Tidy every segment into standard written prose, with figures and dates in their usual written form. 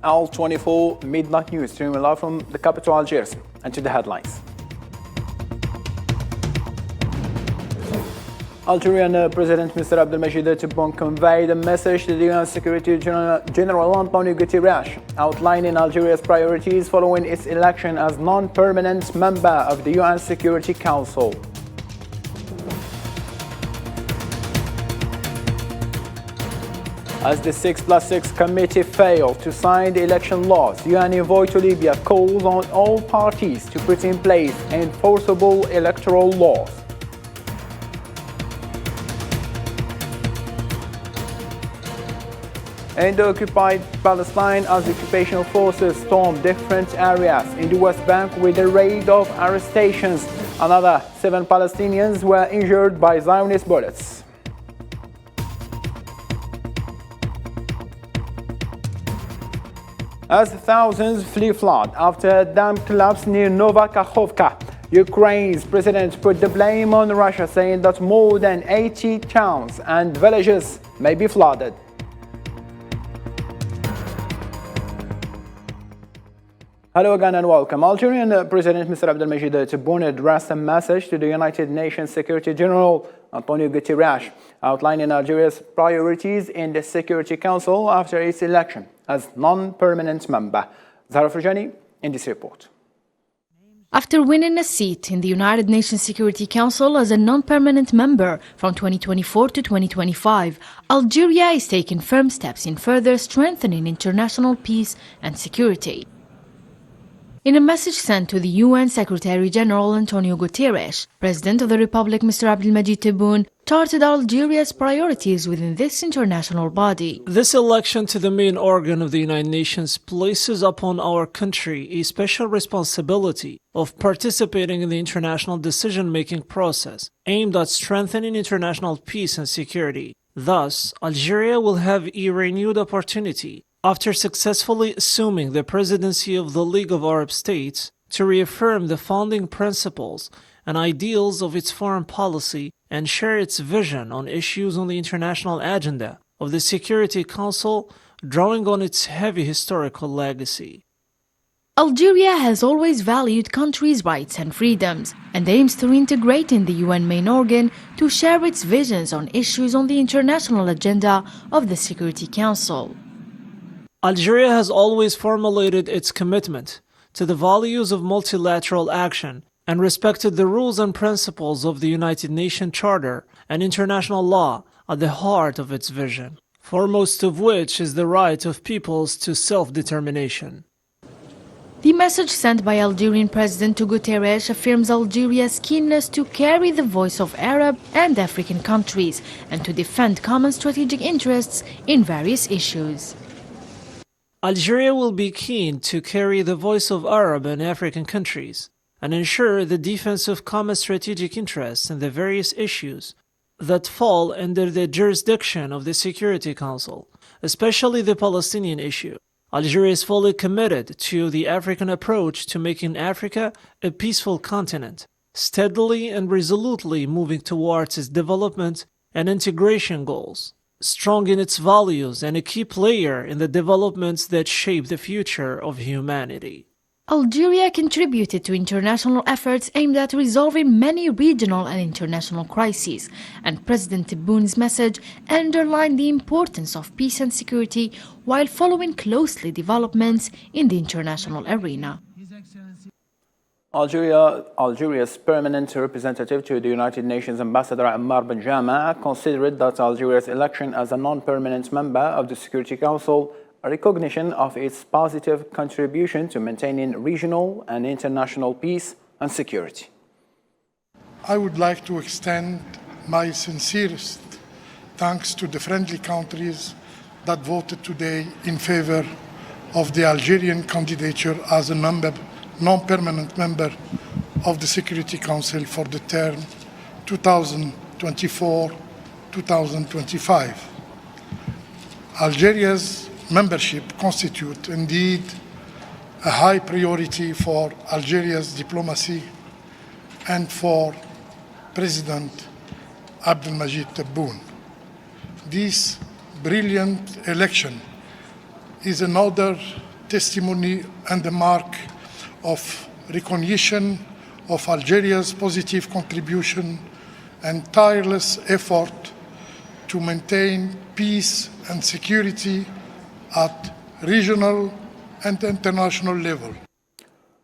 Al-24 Midnight News, streaming live from the capital Algiers. And to the headlines. Algerian President Mr. Abdelmajid Tebboune conveyed a message to the UN Security General Antonio Guterres, outlining Algeria's priorities following its election as non-permanent member of the UN Security Council. As the 6+6 committee failed to sign the election laws, UN envoy to Libya calls on all parties to put in place enforceable electoral laws. In the occupied Palestine, as occupational forces stormed different areas in the West Bank with a raid of arrestations, another 7 Palestinians were injured by Zionist bullets. As thousands flee flood after a dam collapse near Nova Kakhovka, Ukraine's president put the blame on Russia, saying that more than 80 towns and villages may be flooded. Hello again and welcome. Algerian President Mr. Abdelmajid Tebboune addressed a message to the United Nations Security General Antonio Guterres, outlining Algeria's priorities in the Security Council after its election as non-permanent member. Zahra Frujani in this report. After winning a seat in the United Nations Security Council as a non-permanent member from 2024 to 2025, Algeria is taking firm steps in further strengthening international peace and security. In a message sent to the UN Secretary-General Antonio Guterres, President of the Republic Mr. Abdelmajid Tebboune charted Algeria's priorities within this international body. This election to the main organ of the United Nations places upon our country a special responsibility of participating in the international decision-making process aimed at strengthening international peace and security. Thus, Algeria will have a renewed opportunity after successfully assuming the presidency of the League of Arab States, to reaffirm the founding principles and ideals of its foreign policy and share its vision on issues on the international agenda of the Security Council, drawing on its heavy historical legacy. Algeria has always valued countries' rights and freedoms and aims to integrate in the UN main organ to share its visions on issues on the international agenda of the Security Council. Algeria has always formulated its commitment to the values of multilateral action and respected the rules and principles of the United Nations Charter and international law at the heart of its vision, foremost of which is the right of peoples to self-determination. The message sent by Algerian President to Guterres affirms Algeria's keenness to carry the voice of Arab and African countries and to defend common strategic interests in various issues. Algeria will be keen to carry the voice of Arab and African countries and ensure the defense of common strategic interests in the various issues that fall under the jurisdiction of the Security Council, especially the Palestinian issue. Algeria is fully committed to the African approach to making Africa a peaceful continent, steadily and resolutely moving towards its development and integration goals, strong in its values and a key player in the developments that shape the future of humanity. Algeria contributed to international efforts aimed at resolving many regional and international crises, and President Tebboune's message underlined the importance of peace and security while following closely developments in the international arena. Algeria's permanent representative to the United Nations Ambassador Ammar Ben Jama considered that Algeria's election as a non-permanent member of the Security Council a recognition of its positive contribution to maintaining regional and international peace and security. I would like to extend my sincerest thanks to the friendly countries that voted today in favor of the Algerian candidature as a non-permanent member of the Security Council for the term 2024-2025. Algeria's membership constitutes indeed a high priority for Algeria's diplomacy and for President Abdelmajid Tebboune. This brilliant election is another testimony and a mark of recognition of Algeria's positive contribution and tireless effort to maintain peace and security at regional and international level.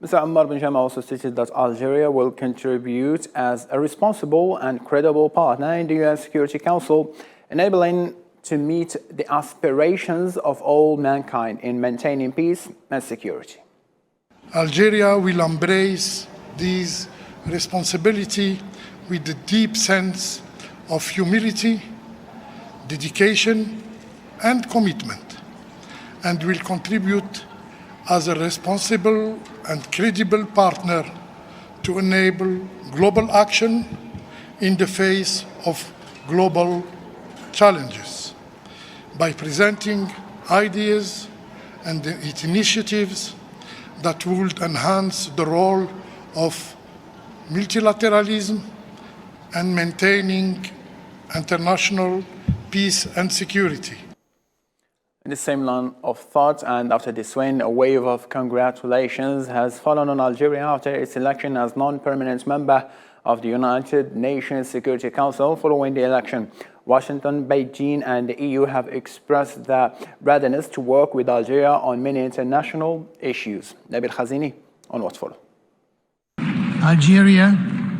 Mr. Ammar bin Jama also stated that Algeria will contribute as a responsible and credible partner in the UN Security Council, enabling to meet the aspirations of all mankind in maintaining peace and security. Algeria will embrace this responsibility with a deep sense of humility, dedication, and commitment, and will contribute as a responsible and credible partner to enable global action in the face of global challenges by presenting ideas and initiatives that would enhance the role of multilateralism and maintaining international peace and security. In the same line of thought, and after this win, a wave of congratulations has fallen on Algeria after its election as non-permanent member of the United Nations Security Council following the election. Washington, Beijing, and the EU have expressed their readiness to work with Algeria on many international issues. Nabil Khazini on what's follow. Algeria,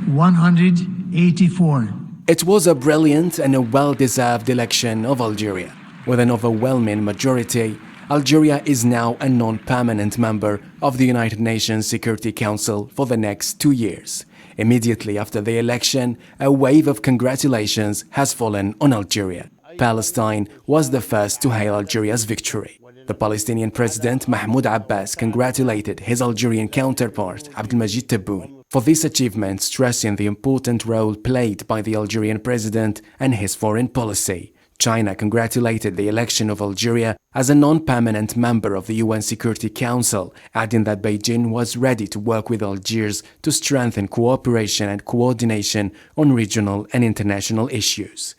184. It was a brilliant and a well-deserved election of Algeria. With an overwhelming majority, Algeria is now a non-permanent member of the United Nations Security Council for the next 2 years. Immediately after the election, a wave of congratulations has fallen on Algeria. Palestine was the first to hail Algeria's victory. The Palestinian president Mahmoud Abbas congratulated his Algerian counterpart Abdelmajid Tebboune for this achievement, stressing the important role played by the Algerian president and his foreign policy. China congratulated the election of Algeria as a non-permanent member of the UN Security Council, adding that Beijing was ready to work with Algiers to strengthen cooperation and coordination on regional and international issues.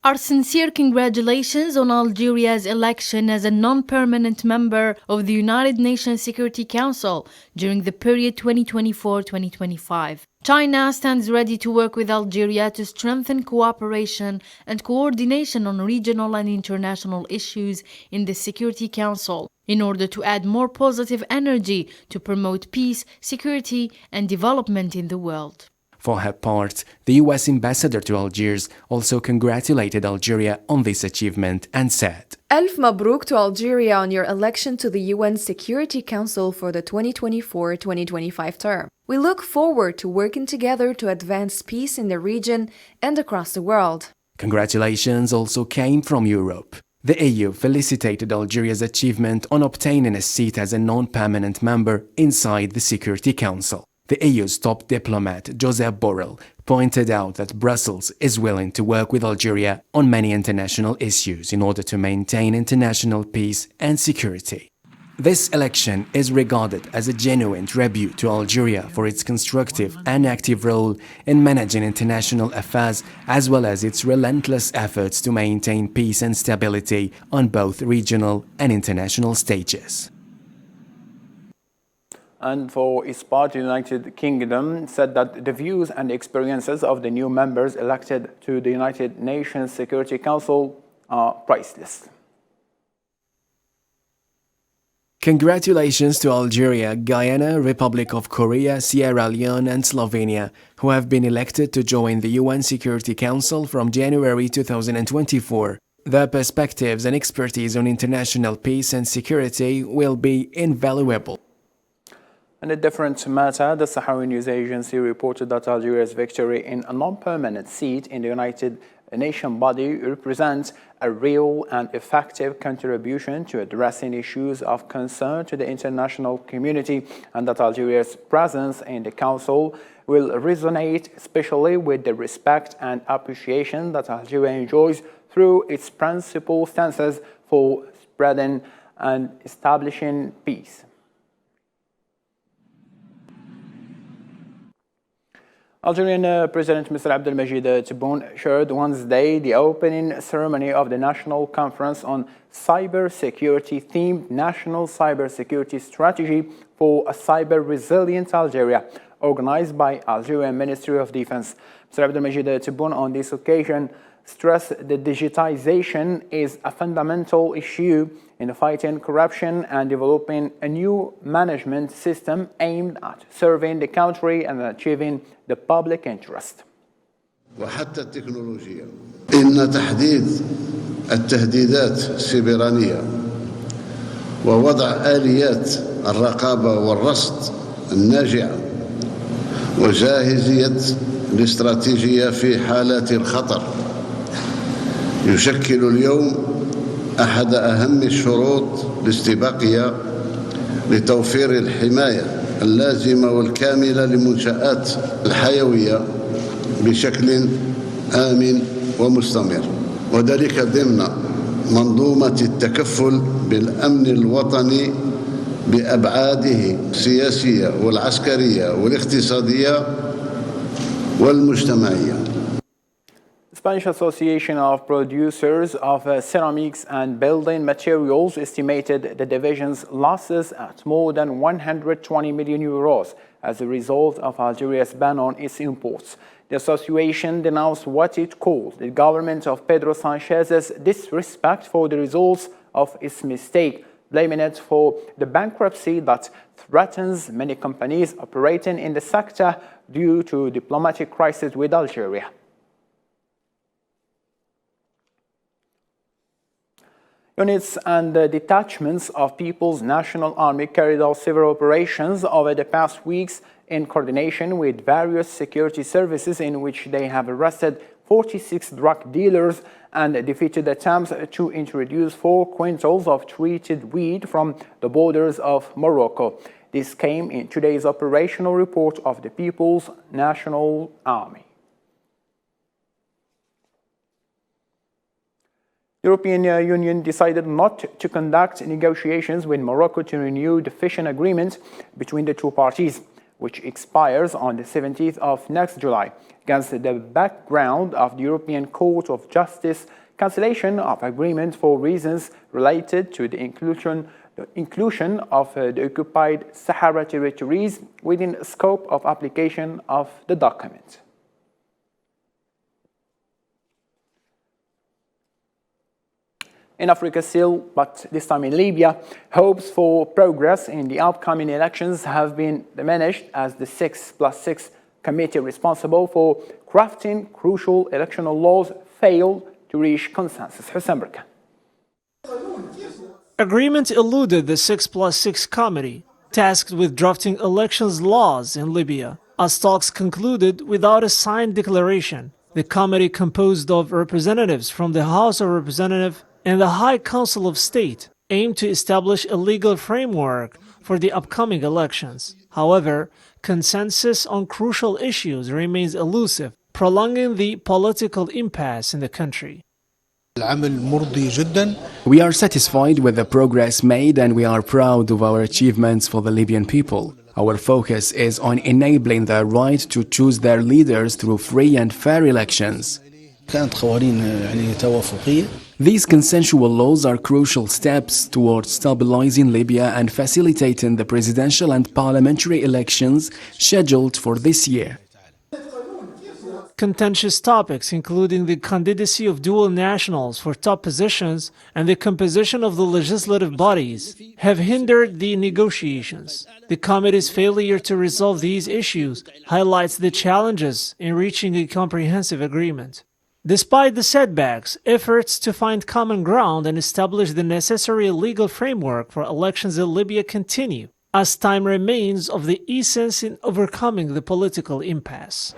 Our sincere congratulations on Algeria's election as a non-permanent member of the United Nations Security Council during the period 2024-2025. China stands ready to work with Algeria to strengthen cooperation and coordination on regional and international issues in the Security Council in order to add more positive energy to promote peace, security, and development in the world. For her part, the US ambassador to Algiers also congratulated Algeria on this achievement and said, Alf Mabrouk to Algeria on your election to the UN Security Council for the 2024-2025 term. We look forward to working together to advance peace in the region and across the world. Congratulations also came from Europe. The EU felicitated Algeria's achievement on obtaining a seat as a non-permanent member inside the Security Council. The EU's top diplomat, Josep Borrell, pointed out that Brussels is willing to work with Algeria on many international issues in order to maintain international peace and security. This election is regarded as a genuine tribute to Algeria for its constructive and active role in managing international affairs, as well as its relentless efforts to maintain peace and stability on both regional and international stages. And for its part, the United Kingdom said that the views and experiences of the new members elected to the United Nations Security Council are priceless. Congratulations to Algeria, Guyana, Republic of Korea, Sierra Leone and Slovenia, who have been elected to join the UN Security Council from January 2024. Their perspectives and expertise on international peace and security will be invaluable. In a different matter, the Sahrawi News Agency reported that Algeria's victory in a non-permanent seat in the United Nations body represents a real and effective contribution to addressing issues of concern to the international community, and that Algeria's presence in the Council will resonate especially with the respect and appreciation that Algeria enjoys through its principal stances for spreading and establishing peace. Algerian President Mr. Abdelmajid Tebboune shared Wednesday the opening ceremony of the National Conference on Cybersecurity themed National Cybersecurity Strategy for a Cyber-Resilient Algeria, organized by Algerian Ministry of Defense. Mr. Abdelmajid Tebboune on this occasion stressed that digitization is a fundamental issue in fighting corruption and developing a new management system aimed at serving the country and achieving the public interest. وحتى التكنولوجيا إن تحديد التهديدات السيبرانية ووضع آليات الرقابة والرصد الناجعة وجاهزية الاستراتيجية في حالات الخطر يشكل اليوم أحد أهم الشروط الاستباقية لتوفير الحماية اللازمة والكاملة للمنشآت الحيوية بشكل آمن ومستمر، وذلك ضمن منظومة التكفل بالأمن الوطني بأبعاده السياسية والعسكرية والاقتصادية والمجتمعية. Spanish Association of Producers of Ceramics and Building Materials estimated the division's losses at more than 120 million euros as a result of Algeria's ban on its imports. The association denounced what it called the government of Pedro Sanchez's disrespect for the results of its mistake, blaming it for the bankruptcy that threatens many companies operating in the sector due to diplomatic crisis with Algeria. Units and detachments of People's National Army carried out several operations over the past weeks in coordination with various security services in which they have arrested 46 drug dealers and defeated attempts to introduce 4 quintals of treated weed from the borders of Morocco. This came in today's operational report of the People's National Army. The European Union decided not to conduct negotiations with Morocco to renew the fishing agreement between the two parties, which expires on the 17th of next July, against the background of the European Court of Justice cancellation of agreement for reasons related to the inclusion of the occupied Sahara territories within the scope of application of the document. In Africa still, but this time in Libya, hopes for progress in the upcoming elections have been diminished as the 6+6 committee responsible for crafting crucial electoral laws failed to reach consensus. Hussein Berkan. Agreement eluded the 6+6 committee, tasked with drafting elections laws in Libya, as talks concluded without a signed declaration. The committee, composed of representatives from the House of Representatives and the High Council of State, aimed to establish a legal framework for the upcoming elections. However, consensus on crucial issues remains elusive, prolonging the political impasse in the country. We are satisfied with the progress made and we are proud of our achievements for the Libyan people. Our focus is on enabling their right to choose their leaders through free and fair elections. These consensual laws are crucial steps towards stabilizing Libya and facilitating the presidential and parliamentary elections scheduled for this year. Contentious topics, including the candidacy of dual nationals for top positions and the composition of the legislative bodies, have hindered the negotiations. The committee's failure to resolve these issues highlights the challenges in reaching a comprehensive agreement. Despite the setbacks, efforts to find common ground and establish the necessary legal framework for elections in Libya continue, as time remains of the essence in overcoming the political impasse.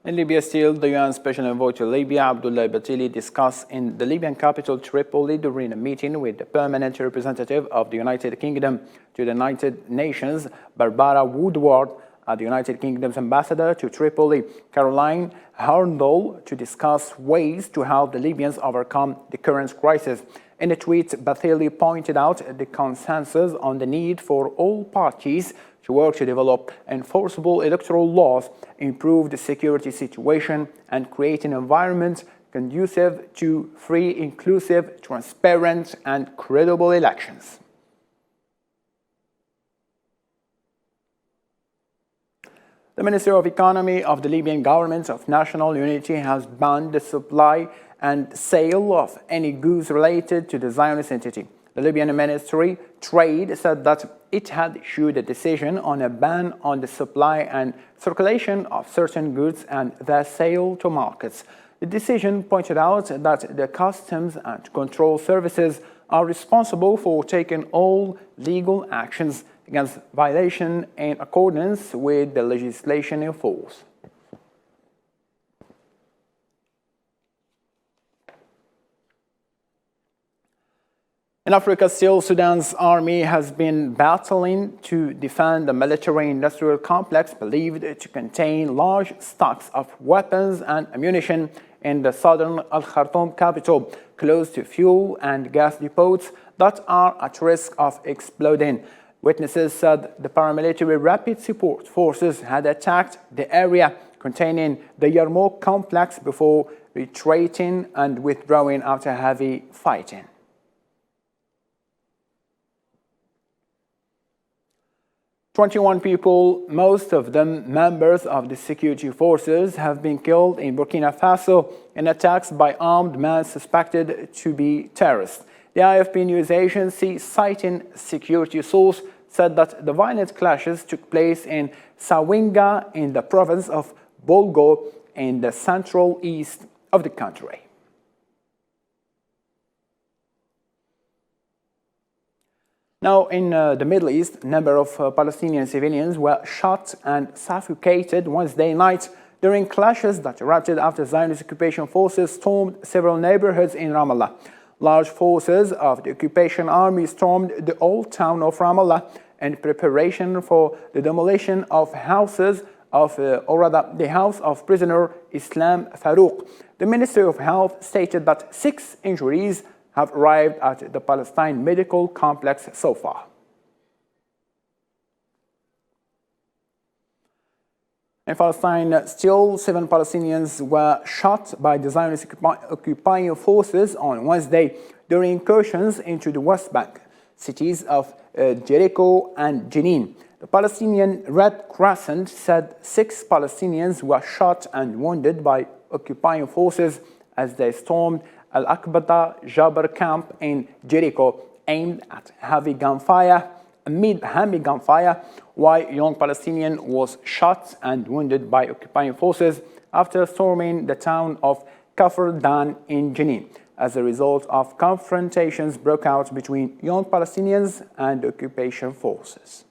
In Libya still, the UN Special Envoy to Libya, Abdullah Batili, discussed in the Libyan capital Tripoli during a meeting with the permanent representative of the United Kingdom to the United Nations, Barbara Woodward, the United Kingdom's ambassador to Tripoli, Caroline Harndall, to discuss ways to help the Libyans overcome the current crisis. In a tweet, Batili pointed out the consensus on the need for all parties to work to develop enforceable electoral laws, improve the security situation, and create an environment conducive to free, inclusive, transparent, and credible elections. The Minister of Economy of the Libyan Government of National Unity has banned the supply and sale of any goods related to the Zionist entity. The Libyan Ministry Trade said that it had issued a decision on a ban on the supply and circulation of certain goods and their sale to markets. The decision pointed out that the customs and control services are responsible for taking all legal actions against violation in accordance with the legislation in force. In Africa, still, Sudan's army has been battling to defend the military-industrial complex believed to contain large stocks of weapons and ammunition in the southern Al-Khartoum capital, close to fuel and gas depots that are at risk of exploding. Witnesses said the paramilitary rapid support forces had attacked the area containing the Yarmouk complex before retreating and withdrawing after heavy fighting. "21 people, most of them members of the security forces, have been killed in Burkina Faso in attacks by armed men suspected to be terrorists. The AFP news agency, citing a security source, said that the violent clashes took place in Sawinga in the province of Bolgo in the central east of the country. Now, in the Middle East, a number of Palestinian civilians were shot and suffocated Wednesday night during clashes that erupted after Zionist occupation forces stormed several neighborhoods in Ramallah. Large forces of the occupation army stormed the old town of Ramallah in preparation for the demolition of houses of, the house of prisoner Islam Farouk. The Ministry of Health stated that 6 injuries have arrived at the Palestine medical complex so far. In Palestine, still 7 Palestinians were shot by the Zionist occupying forces on Wednesday during incursions into the West Bank cities of Jericho and Jenin. The Palestinian Red Crescent said 6 Palestinians were shot and wounded by occupying forces as they stormed Al-Aqbata Jabr camp in Jericho, aimed at heavy gunfire, while a young Palestinian was shot and wounded by occupying forces after storming the town of Kafr Dan in Jenin. As a result of confrontations broke out between young Palestinians and occupation forces.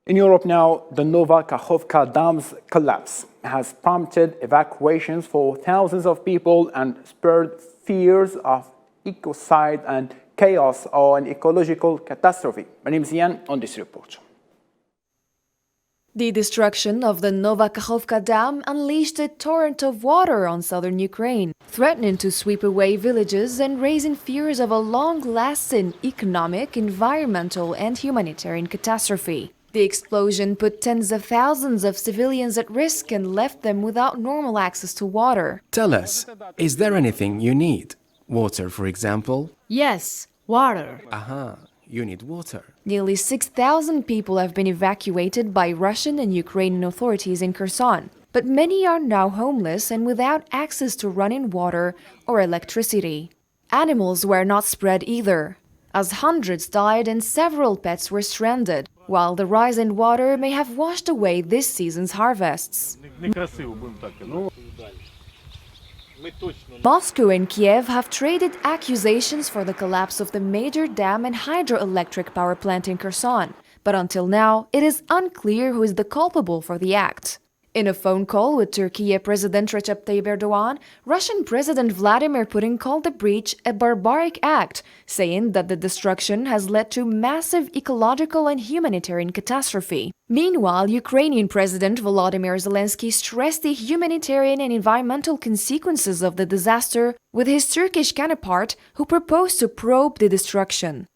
In Europe now, the Nova Kakhovka Dam's collapse has prompted evacuations for thousands of people and spurred fears of ecocide and chaos or an ecological catastrophe. Marim Zian on this report. The destruction of the Nova Kakhovka Dam unleashed a torrent of water on southern Ukraine, threatening to sweep away villages and raising fears of a long-lasting economic, environmental, and humanitarian catastrophe. The explosion put tens of thousands of civilians at risk and left them without normal access to water. Tell us, is there anything you need? Water, for example? Yes, water. Aha, you need water. Nearly 6,000 people have been evacuated by Russian and Ukrainian authorities in Kherson, but many are now homeless and without access to running water or electricity. Animals were not spread either, as hundreds died and several pets were stranded, while the rise in water may have washed away this season's harvests. Moscow and Kiev have traded accusations for the collapse of the major dam and hydroelectric power plant in Kherson, but until now it is unclear who is the culpable for the act. In a phone call with Turkey President Recep Tayyip Erdogan, Russian President Vladimir Putin called the breach a barbaric act, saying that the destruction has led to massive ecological and humanitarian catastrophe. Meanwhile, Ukrainian President Volodymyr Zelensky stressed the humanitarian and environmental consequences of the disaster with his Turkish counterpart, who proposed to probe the destruction.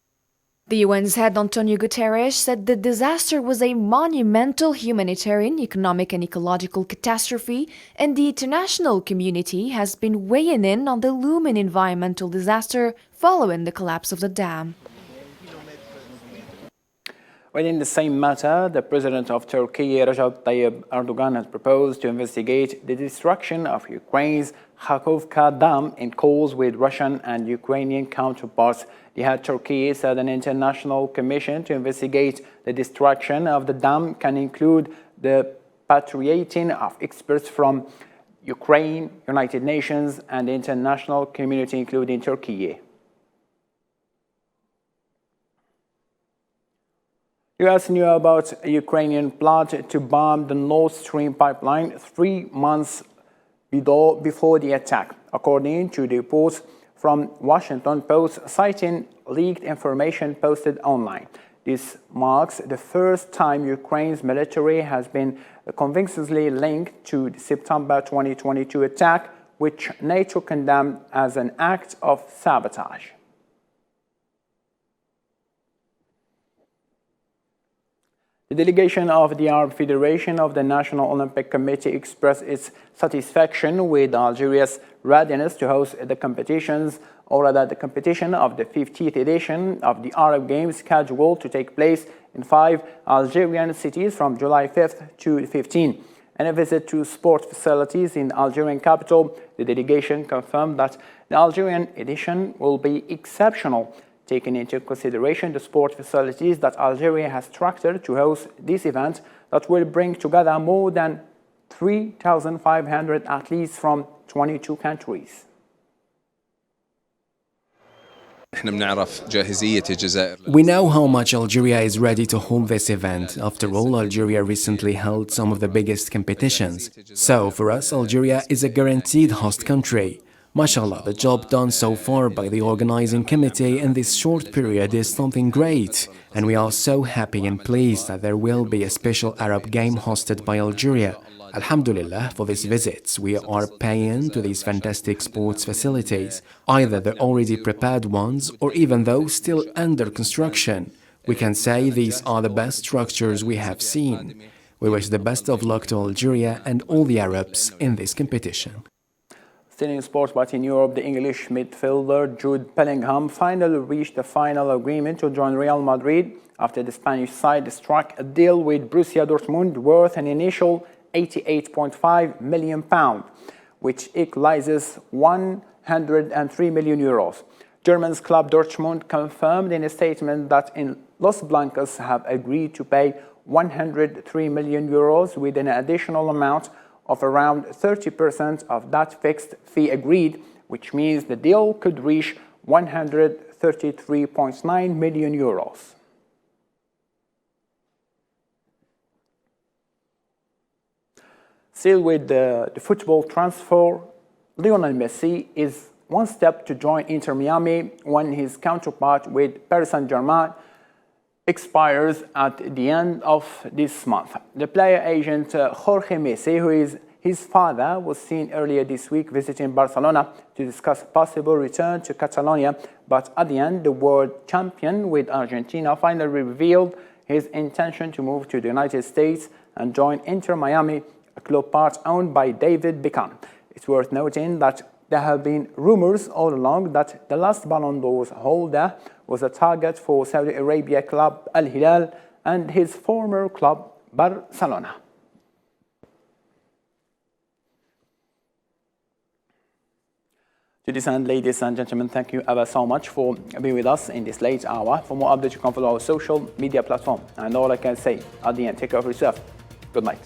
The UN's head Antonio Guterres said the disaster was a monumental humanitarian, economic and ecological catastrophe, and the international community has been weighing in on the looming environmental disaster following the collapse of the dam. Well, in the same matter, the president of Turkey, Recep Tayyip Erdogan, has proposed to investigate the destruction of Ukraine's Kharkovka Dam in calls with Russian and Ukrainian counterparts. The head Turkey said an international commission to investigate the destruction of the dam can include the patriating of experts from Ukraine, United Nations, and the international community, including Turkey. U.S. knew about a Ukrainian plot to bomb the Nord Stream pipeline 3 months before the attack, according to the reports from Washington Post, citing leaked information posted online. This marks the first time Ukraine's military has been convincingly linked to the September 2022 attack, which NATO condemned as an act of sabotage. The delegation of the Arab Federation of the National Olympic Committee expressed its satisfaction with Algeria's readiness to host the competitions, or rather the competition of the 50th edition of the Arab Games, scheduled to take place in 5 Algerian cities from July 5th to 15. In a visit to sport facilities in the Algerian capital, the delegation confirmed that the Algerian edition will be exceptional, taking into consideration the sport facilities that Algeria has structured to host this event that will bring together more than 3,500 athletes from 22 countries. We know how much Algeria is ready to hold this event. After all, Algeria recently held some of the biggest competitions. So, for us, Algeria is a guaranteed host country. Mashallah, the job done so far by the organizing committee in this short period is something great, and we are so happy and pleased that there will be a special Arab game hosted by Algeria. Alhamdulillah, for these visits, we are paying to these fantastic sports facilities, either the already prepared ones or even those still under construction. We can say these are the best structures we have seen. We wish the best of luck to Algeria and all the Arabs in this competition. Still in sports, but in Europe, the English midfielder Jude Bellingham finally reached a final agreement to join Real Madrid after the Spanish side struck a deal with Borussia Dortmund worth an initial £88.5 million, which equalizes €103 million. Germans club Dortmund confirmed in a statement that in Los Blancos have agreed to pay €103 million with an additional amount of around 30% of that fixed fee agreed, which means the deal could reach €133.9 million. Still with the football transfer, Lionel Messi is one step to join Inter Miami when his counterpart with Paris Saint-Germain expires at the end of this month. The player agent Jorge Messi, who is his father, was seen earlier this week visiting Barcelona to discuss possible return to Catalonia, but at the end, the world champion with Argentina finally revealed his intention to move to the United States and join Inter Miami, a club part owned by David Beckham. It's worth noting that there have been rumors all along that the last Ballon d'Or holder was a target for Saudi Arabia club Al Hilal and his former club Barcelona. To this end, ladies and gentlemen, thank you ever so much for being with us in this late hour. For more updates, you can follow our social media platform. And all I can say at the end, take care of yourself. Good night.